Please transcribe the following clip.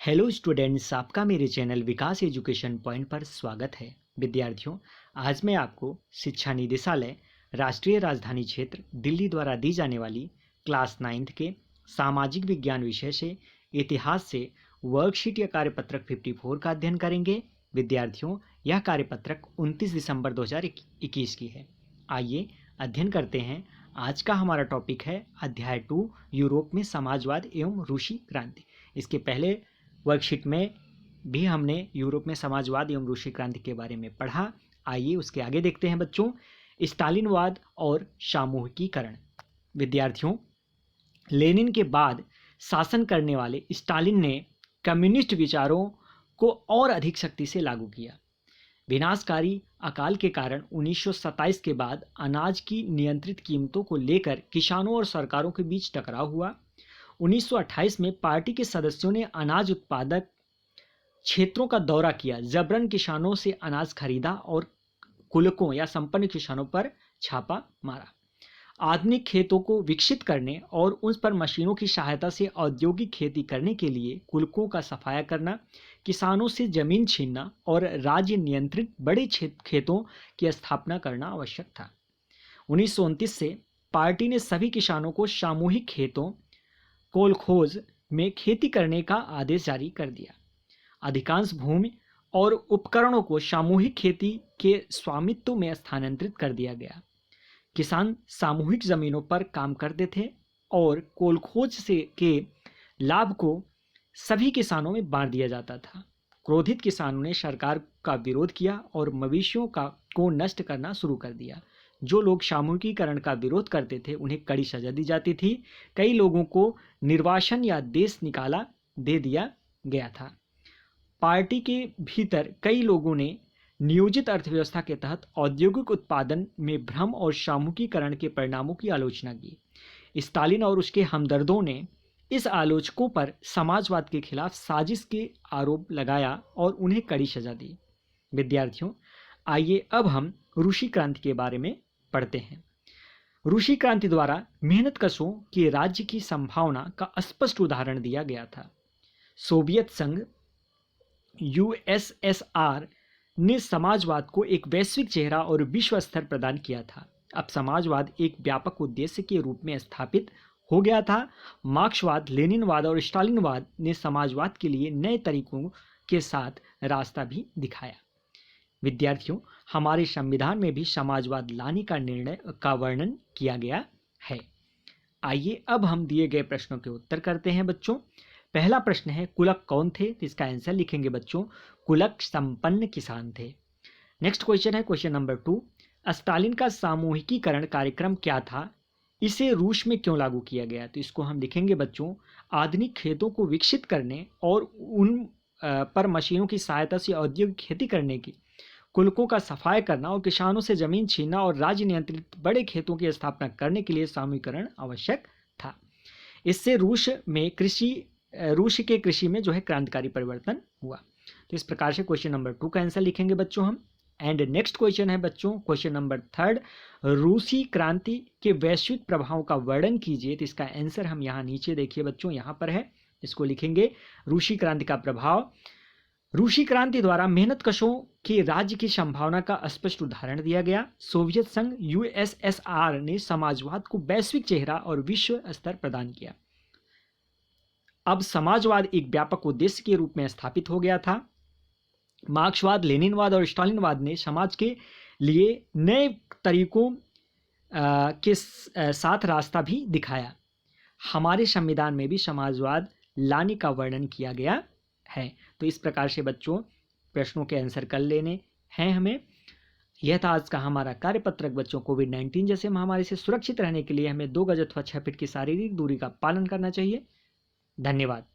Hello students, आपका मेरे channel विकास education point पर स्वागत है। विद्यार्थियों, आज मैं आपको शिक्षा निदेशालय राष्ट्रीय राजधानी क्षेत्र दिल्ली द्वारा दी जाने वाली क्लास 9th के सामाजिक विज्ञान विषय से इतिहास से वर्कशीट या कार्यपत्रक 54 का अध्ययन करेंगे। विद्यार्थियों, यह कार्यपत्रक 29 दिसंबर 2021 की है। आइए अध्ययन करते हैं। आज का हमारा टॉपिक है अध्याय 2, यूरोप में समाजवाद एवं रूसी क्रांति। इसके पहले वर्कशीट में भी हमने यूरोप में समाजवाद एवं रूसी क्रांति के बारे में पढ़ा। आइए उसके आगे देखते हैं बच्चों। स्टालिनवाद और सामूहिकीकरण। विद्यार्थियों, लेनिन के बाद शासन करने वाले स्टालिन ने कम्युनिस्ट विचारों को और अधिक शक्ति से लागू किया। विनाशकारी अकाल के कारण 1927 के बाद अनाज की नियंत्रित कीमतों को लेकर किसानों और सरकारों के बीच टकराव हुआ। 1928 में पार्टी के सदस्यों ने अनाज उत्पादक क्षेत्रों का दौरा किया, जबरन किसानों से अनाज खरीदा और कुलकों या संपन्न किसानों पर छापा मारा। आधुनिक खेतों को विकसित करने और उन पर मशीनों की सहायता से औद्योगिक खेती करने के लिए कुलकों का सफाया करना, किसानों से जमीन छीनना और राज्य नियंत्रित बड़े खेतों की स्थापना करना आवश्यक था। 1929 से पार्टी ने सभी किसानों को सामूहिक खेतों कोलखोज में खेती करने का आदेश जारी कर दिया। अधिकांश भूमि और उपकरणों को सामूहिक खेती के स्वामित्व में स्थानांतरित कर दिया गया। किसान सामूहिक जमीनों पर काम करते थे और कोलखोज से के लाभ को सभी किसानों में बांट दिया जाता था। क्रोधित किसानों ने सरकार का विरोध किया और मवेशियों को नष्ट करना शुरू कर दिया। जो लोग सामूहिकीकरण का विरोध करते थे उन्हें कड़ी सजा दी जाती थी। कई लोगों को निर्वासन या देश निकाला दे दिया गया था। पार्टी के भीतर कई लोगों ने नियोजित अर्थव्यवस्था के तहत औद्योगिक उत्पादन में भ्रम और सामूहिकीकरण के परिणामों की आलोचना की। स्टालिन और उसके हमदर्दों ने इस आलोचकों पर समाजवाद के खिलाफ साजिश के आरोप लगाया और उन्हें कड़ी सजा दी। विद्यार्थियों, आइए अब हम रूसी क्रांति के बारे में पढ़ते हैं। रूसी क्रांति द्वारा मेहनतकशों के राज्य की संभावना का स्पष्ट उदाहरण दिया गया था। सोवियत संघ यूएसएसआर ने समाजवाद को एक वैश्विक चेहरा और विश्व स्तर प्रदान किया था। अब समाजवाद एक व्यापक उद्देश्य के रूप में स्थापित हो गया था। मार्क्सवाद, लेनिनवाद और स्टालिनवाद ने समाजवाद के लिए नए तरीकों के साथ रास्ता भी दिखाया। विद्यार्थियों, हमारे संविधान में भी समाजवाद लाने का निर्णय का वर्णन किया गया है। आइए अब हम दिए गए प्रश्नों के उत्तर करते हैं बच्चों। पहला प्रश्न है, कुलक कौन थे? तो इसका आंसर लिखेंगे बच्चों, कुलक संपन्न किसान थे। नेक्स्ट क्वेश्चन है क्वेश्चन नंबर 2, स्टालिन का सामूहिकीकरण कार्यक्रम क्या था? इसे रूस में क्यों लागू किया गया? तो इसको हम लिखेंगे बच्चों, आधुनिक खेतों को विकसित करने और उन पर मशीनों की सहायता से औद्योगिक खेती करने की, कुलकों का सफाया करना और किसानों से जमीन छीनना और राज्य नियंत्रित बड़े खेतों की स्थापना करने के लिए सामूहिकीकरण आवश्यक था। इससे रूस के कृषि में जो है क्रांतिकारी परिवर्तन हुआ। तो इस प्रकार से क्वेश्चन नंबर 2 का आंसर लिखेंगे बच्चों हम। एंड नेक्स्ट क्वेश्चन है बच्चों क्वेश्चन नंबर 3, रूसी क्रांति के वैश्विक प्रभाव का वर्णन कीजिए। तो इसका आंसर हम यहाँ नीचे देखिए बच्चों, यहाँ पर है, इसको लिखेंगे, रूसी क्रांति का प्रभाव। रूसी क्रांति द्वारा मेहनतकशों के राज्य की संभावना का स्पष्ट उदाहरण दिया गया। सोवियत संघ यूएसएसआर ने समाजवाद को वैश्विक चेहरा और विश्व स्तर प्रदान किया। अब समाजवाद एक व्यापक उद्देश्य के रूप में स्थापित हो गया था। मार्क्सवाद, लेनिनवाद और स्टालिनवाद ने समाज के लिए नए तरीकों के साथ रास्ता भी दिखाया। हमारे संविधान में भी समाजवाद लाने का वर्णन किया गया है। तो इस प्रकार से बच्चों प्रश्नों के आंसर कर लेने हैं हमें। यह था आज का हमारा कार्यपत्रक बच्चों। कोविड-19 जैसे महामारी से सुरक्षित रहने के लिए हमें 2 गज अथवा 6 फीट की शारीरिक दूरी का पालन करना चाहिए। धन्यवाद।